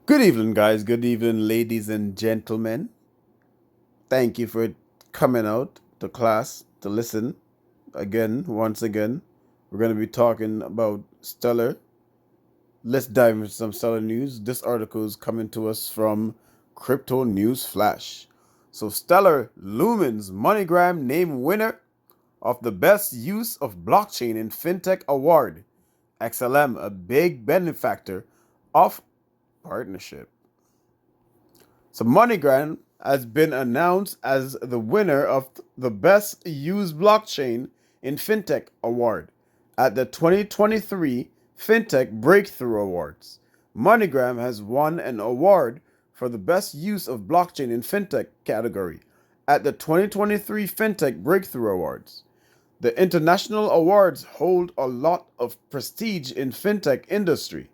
Good evening, guys. Good evening, ladies and gentlemen. Thank you for coming out to class to listen again. Once again, we're going to be talking about Stellar. Let's dive into some Stellar news. This article is coming to us from Crypto News Flash. So, Stellar Lumens MoneyGram named winner of the Best Use of Blockchain in FinTech Award. XLM, a big benefactor of partnership. So MoneyGram has been announced as the winner of the Best Used Blockchain in FinTech Award at the 2023 FinTech Breakthrough Awards. MoneyGram has won an award for the Best Use of Blockchain in FinTech category at the 2023 FinTech Breakthrough Awards. The international awards hold a lot of prestige in fintech industry.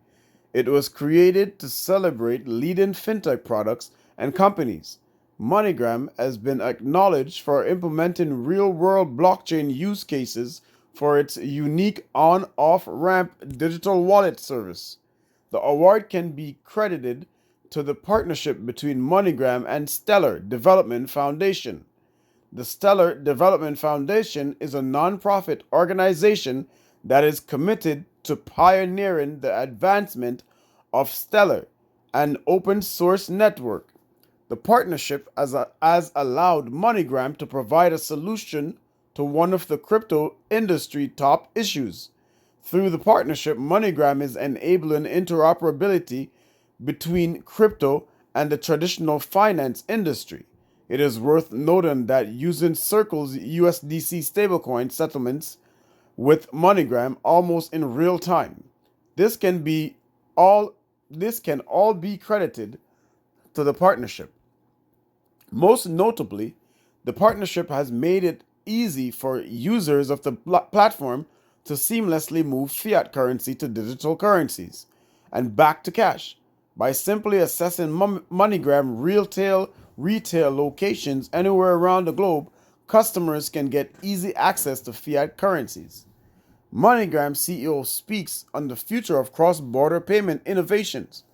It was created to celebrate leading fintech products and companies. MoneyGram has been acknowledged for implementing real-world blockchain use cases for its unique on-off ramp digital wallet service. The award can be credited to the partnership between MoneyGram and Stellar Development Foundation. The Stellar Development Foundation is a nonprofit organization that is committed to pioneering the advancement of Stellar, an open source network. The partnership has allowed MoneyGram to provide a solution to one of the crypto industry top issues. Through the partnership, MoneyGram is enabling interoperability between crypto and the traditional finance industry. It is worth noting that using Circle's USDC stablecoin settlements with MoneyGram almost in real time. This can be all this can all be credited to the partnership. Most notably, the partnership has made it easy for users of the platform to seamlessly move fiat currency to digital currencies and back to cash by simply accessing MoneyGram retail locations anywhere around the globe. Customers can get easy access to fiat currencies. MoneyGram CEO speaks on the future of cross-border payment innovations.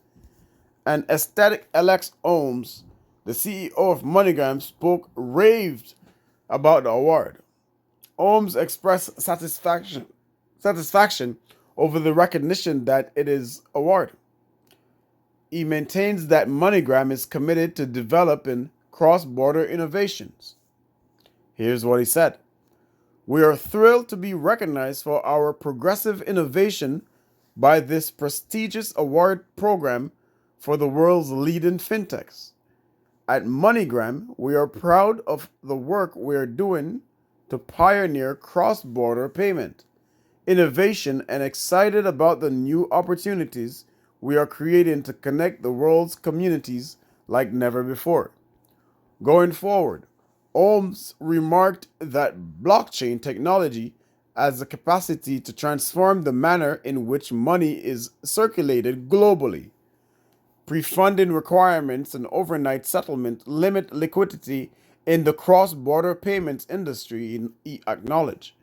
And Aesthetic Alex Ohms, the CEO of MoneyGram, raved about the award. Ohms expressed satisfaction over the recognition that it is award. He maintains that MoneyGram is committed to developing cross-border innovations. Here's what he said. We are thrilled to be recognized for our progressive innovation by this prestigious award program for the world's leading fintechs. At MoneyGram, we are proud of the work we are doing to pioneer cross-border payment innovation and excited about the new opportunities we are creating to connect the world's communities like never before. Going forward, Holmes remarked that blockchain technology has the capacity to transform the manner in which money is circulated globally. Pre-funding requirements and overnight settlement limit liquidity in the cross-border payments industry, he acknowledged.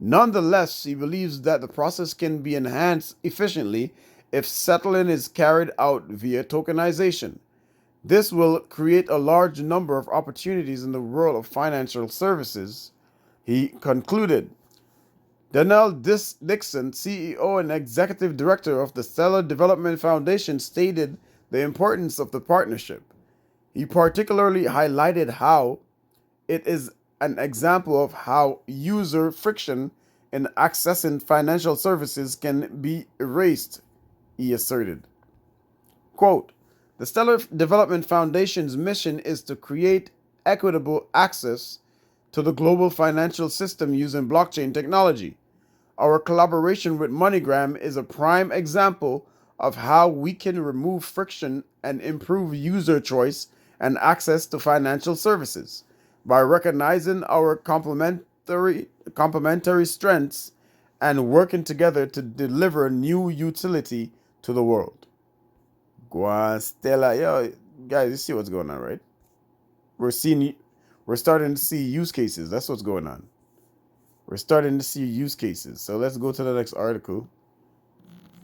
Nonetheless, he believes that the process can be enhanced efficiently if settling is carried out via tokenization. This will create a large number of opportunities in the world of financial services, he concluded. Daniel Dixon, CEO and Executive Director of the Stellar Development Foundation, stated the importance of the partnership. He particularly highlighted how it is an example of how user friction in accessing financial services can be erased, he asserted. Quote, the Stellar Development Foundation's mission is to create equitable access to the global financial system using blockchain technology. Our collaboration with MoneyGram is a prime example of how we can remove friction and improve user choice and access to financial services. By recognizing our complementary strengths and working together to deliver new utility to the world. Stella, yo, guys, you see what's going on, right? We're seeing, we're starting to see use cases. That's what's going on. We're starting to see use cases. So let's go to the next article.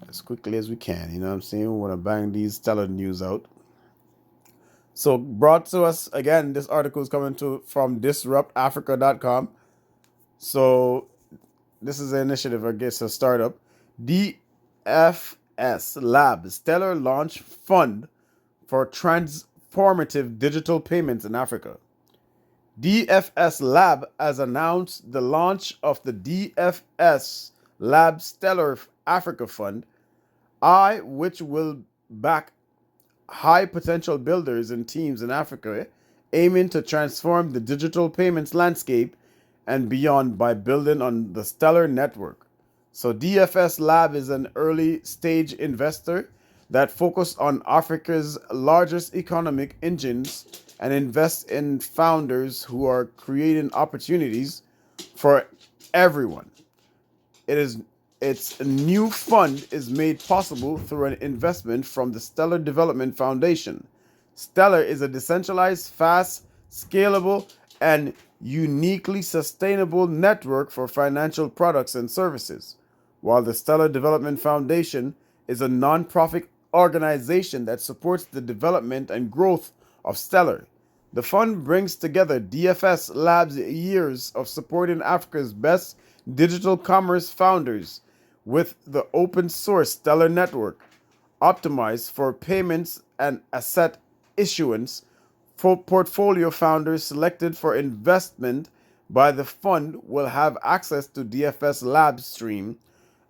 as quickly as we can. You know what I'm saying? We want to bang these Stellar news out. So brought to us again, this article is coming to from disruptafrica.com. So this is an initiative, I guess, a startup. DFS Lab, Stellar Launch Fund for Transformative Digital Payments in Africa. DFS Lab has announced the launch of the DFS Lab Stellar Africa Fund, which will back high potential builders and teams in Africa aiming to transform the digital payments landscape and beyond by building on the Stellar network. So DFS Lab is an early stage investor that focused on Africa's largest economic engines and invests in founders who are creating opportunities for everyone. Its new fund is made possible through an investment from the Stellar Development Foundation. Stellar is a decentralized, fast, scalable, and uniquely sustainable network for financial products and services, while the Stellar Development Foundation is a nonprofit organization that supports the development and growth of Stellar. The fund brings together DFS Labs' years of supporting Africa's best digital commerce founders with the open source Stellar network, optimized for payments and asset issuance. For portfolio founders selected for investment by the fund will have access to DFS Labs stream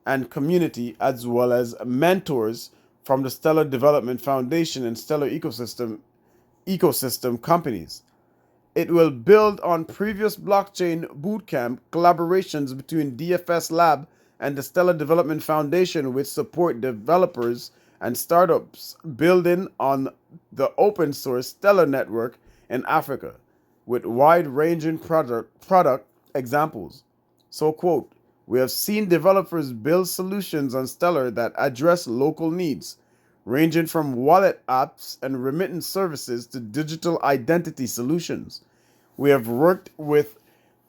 and community, as well as mentors from the Stellar Development Foundation and Stellar ecosystem companies. It will build on previous blockchain bootcamp collaborations between DFS Lab and the Stellar Development Foundation, which support developers and startups building on the open source Stellar network in Africa, with wide-ranging product examples. So, quote, we have seen developers build solutions on Stellar that address local needs, ranging from wallet apps and remittance services to digital identity solutions. We have worked with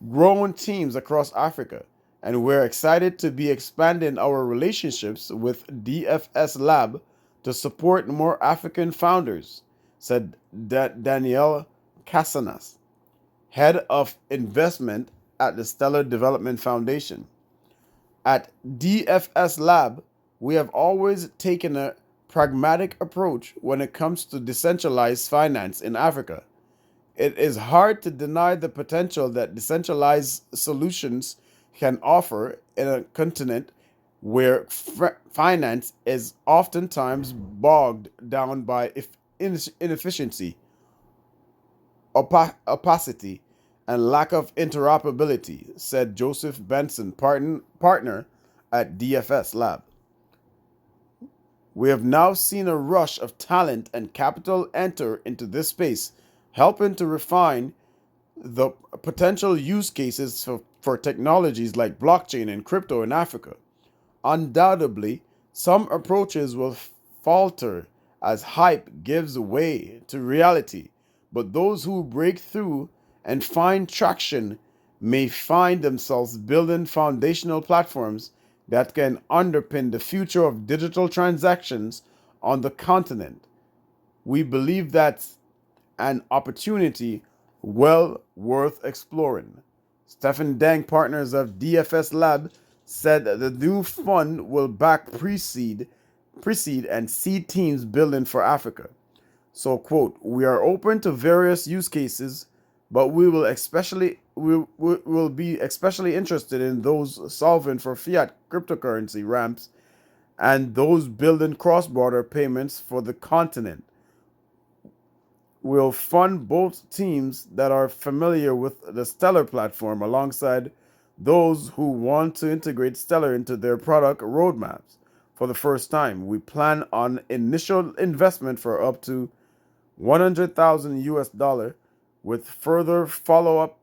growing teams across Africa, and we're excited to be expanding our relationships with DFS Lab to support more African founders, said Danielle Casanas, head of investment at the Stellar Development Foundation. At DFS Lab, we have always taken a pragmatic approach when it comes to decentralized finance in Africa. It is hard to deny the potential that decentralized solutions can offer in a continent where finance is oftentimes bogged down by inefficiency, opacity, and lack of interoperability, said Joseph Benson, partner at DFS Lab. We have now seen a rush of talent and capital enter into this space, helping to refine the potential use cases for technologies like blockchain and crypto in Africa. Undoubtedly, some approaches will falter as hype gives way to reality, but those who break through and find traction may find themselves building foundational platforms that can underpin the future of digital transactions on the continent. We believe that's an opportunity well worth exploring. Stephen Dang, partners of DFS Lab, said that the new fund will back pre-seed and seed teams building for Africa. So, quote, we are open to various use cases, but we will be especially interested in those solving for fiat cryptocurrency ramps and those building cross-border payments for the continent. We'll fund both teams that are familiar with the Stellar platform alongside those who want to integrate Stellar into their product roadmaps. For the first time, we plan on initial investment for up to 100,000 US dollar with further follow-up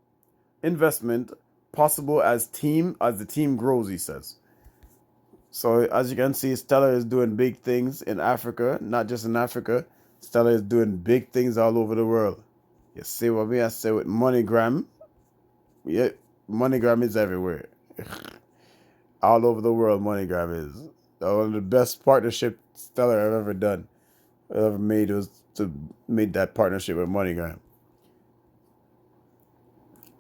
investment possible as the team grows, he says. So as you can see, Stellar is doing big things in Africa, not just in Africa. Stellar is doing big things all over the world. You see what I say with MoneyGram? Yeah, MoneyGram is everywhere. All over the world, MoneyGram is. One of the best partnership stellar I've ever done. I've ever made was to made that partnership with MoneyGram.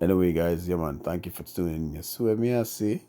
Anyway, guys, yeah man, thank you for tuning in. Yes, who me I see.